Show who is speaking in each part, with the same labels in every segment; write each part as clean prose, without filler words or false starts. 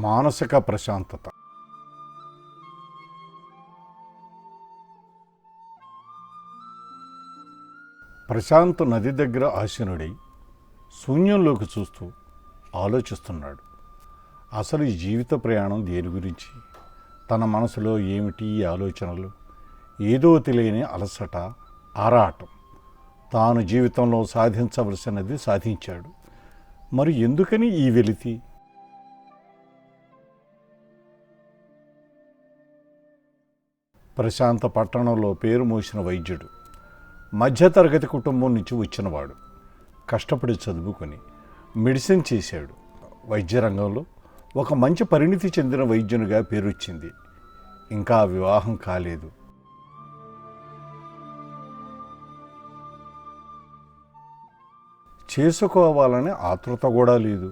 Speaker 1: మానసిక ప్రశాంతత. ప్రశాంత్ నది దగ్గర ఆసీనుడై శూన్యంలోకి చూస్తూ ఆలోచిస్తున్నాడు. అసలు ఈ జీవిత ప్రయాణం దేని గురించి? తన మనసులో ఏమిటి ఈ ఆలోచనలు? ఏదో తెలియని అలసట, ఆరాటం. తాను జీవితంలో సాధించవలసినది సాధించాడు. మరి ఎందుకని ఈ వెలితి? ప్రశాంత పట్టణంలో పేరు మోసిన వైద్యుడు. మధ్యతరగతి కుటుంబం నుంచి వచ్చినవాడు. కష్టపడి చదువుకొని మెడిసిన్ చేశాడు. వైద్య రంగంలో ఒక మంచి పరిణితి చెందిన వైద్యునిగా పేరొచ్చింది. ఇంకా వివాహం కాలేదు. చేసుకోవాలనే ఆతృత కూడా లేదు.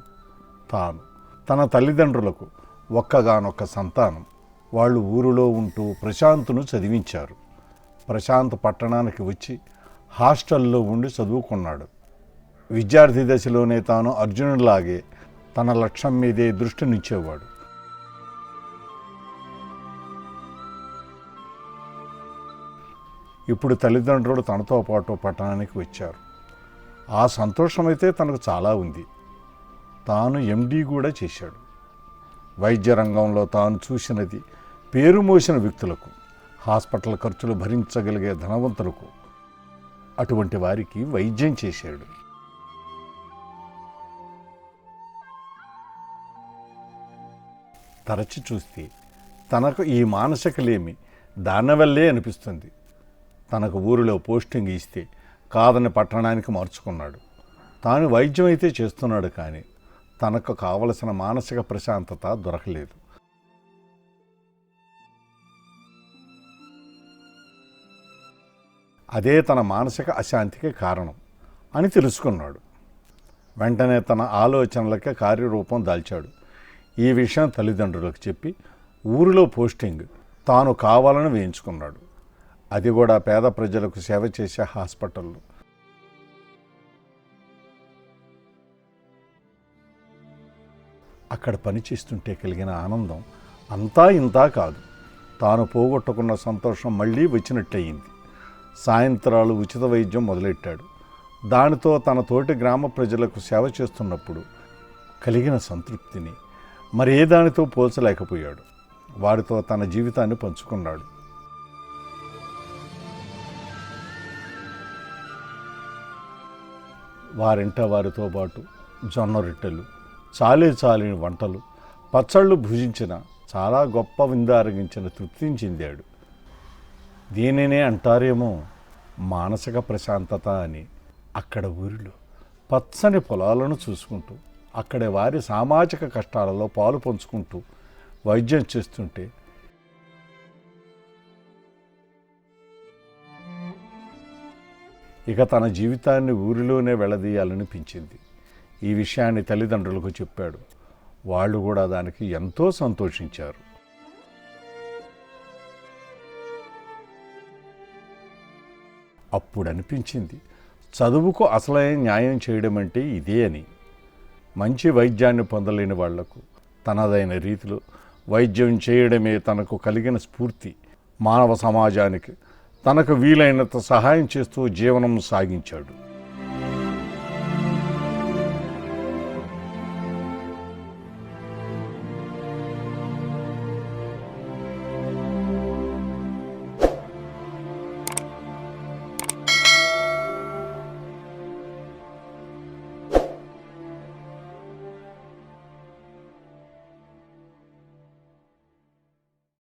Speaker 1: తాను తన తల్లిదండ్రులకు ఒక్కగానొక్క సంతానం. వాళ్ళు ఊరిలో ఉంటూ ప్రశాంత్ను చదివించారు. ప్రశాంత్ పట్టణానికి వచ్చి హాస్టల్లో ఉండి చదువుకున్నాడు. విద్యార్థి దశలోనే తాను అర్జునుడిలాగే తన లక్ష్యం మీదే దృష్టినిచ్చేవాడు. ఇప్పుడు తల్లిదండ్రులు తనతో పాటు పట్టణానికి వచ్చారు. ఆ సంతోషమైతే తనకు చాలా ఉంది. తాను ఎండీ కూడా చేశాడు. వైద్య రంగంలో తాను చూసినది పేరు మోసిన వ్యక్తులకు, హాస్పిటల్ ఖర్చులు భరించగలిగే ధనవంతులకు, అటువంటి వారికి వైద్యం చేశాడు. తరచి చూస్తే తనకు ఈ మానసికలేమి దానివల్లే అనిపిస్తుంది. తనకు ఊరిలో పోస్టింగ్ ఇస్తే కాదని పట్టణానికి మార్చుకున్నాడు. తాను వైద్యం అయితే చేస్తున్నాడు, కానీ తనకు కావలసిన మానసిక ప్రశాంతత దొరకలేదు. అదే తన మానసిక అశాంతికి కారణం అని తెలుసుకున్నాడు. వెంటనే తన ఆలోచనలకే కార్యరూపం దాల్చాడు. ఈ విషయం తల్లిదండ్రులకు చెప్పి ఊరిలో పోస్టింగ్ తాను కావాలని వేయించుకున్నాడు. అది కూడా పేద ప్రజలకు సేవ చేసే హాస్పిటల్లో. అక్కడ పనిచేస్తుంటే కలిగిన ఆనందం అంతా ఇంతా కాదు. తాను పోగొట్టుకున్న సంతోషం మళ్ళీ వచ్చినట్టయింది. సాయంత్రాలు ఉచిత వైద్యం మొదలెట్టాడు. దానితో తన తోటి గ్రామ ప్రజలకు సేవ చేస్తున్నప్పుడు కలిగిన సంతృప్తిని మరే దానితో పోల్చలేకపోయాడు. వారితో తన జీవితాన్ని పంచుకున్నాడు. వారింట వారితో పాటు జొన్న రొట్టెలు, చాలిని వంటలు, పచ్చళ్ళు భుజించిన చాలా గొప్ప విందారగించిన తృప్తిని చెందాడు. దీనినే అంటారేమో మానసిక ప్రశాంతత అని. అక్కడ ఊరిలో పచ్చని పొలాలను చూసుకుంటూ, అక్కడి వారి సామాజిక కష్టాలలో పాలు పంచుకుంటూ వైద్యం చేస్తుంటే ఇక తన జీవితాన్ని ఊరిలోనే వెళ్ళదీయాలనిపించింది. ఈ విషయాన్ని తల్లిదండ్రులకు చెప్పాడు. వాళ్ళు కూడా దానికి ఎంతో సంతోషించారు. అప్పుడు అనిపించింది, చదువుకు అసలైన న్యాయం చేయడం అంటే ఇదే అని. మంచి వైద్యాన్ని పొందలేని వాళ్లకు తనదైన రీతిలో వైద్యం చేయడమే తనకు కలిగిన స్ఫూర్తి. మానవ సమాజానికి తనకు వీలైనంత సహాయం చేస్తూ జీవనం సాగించాడు.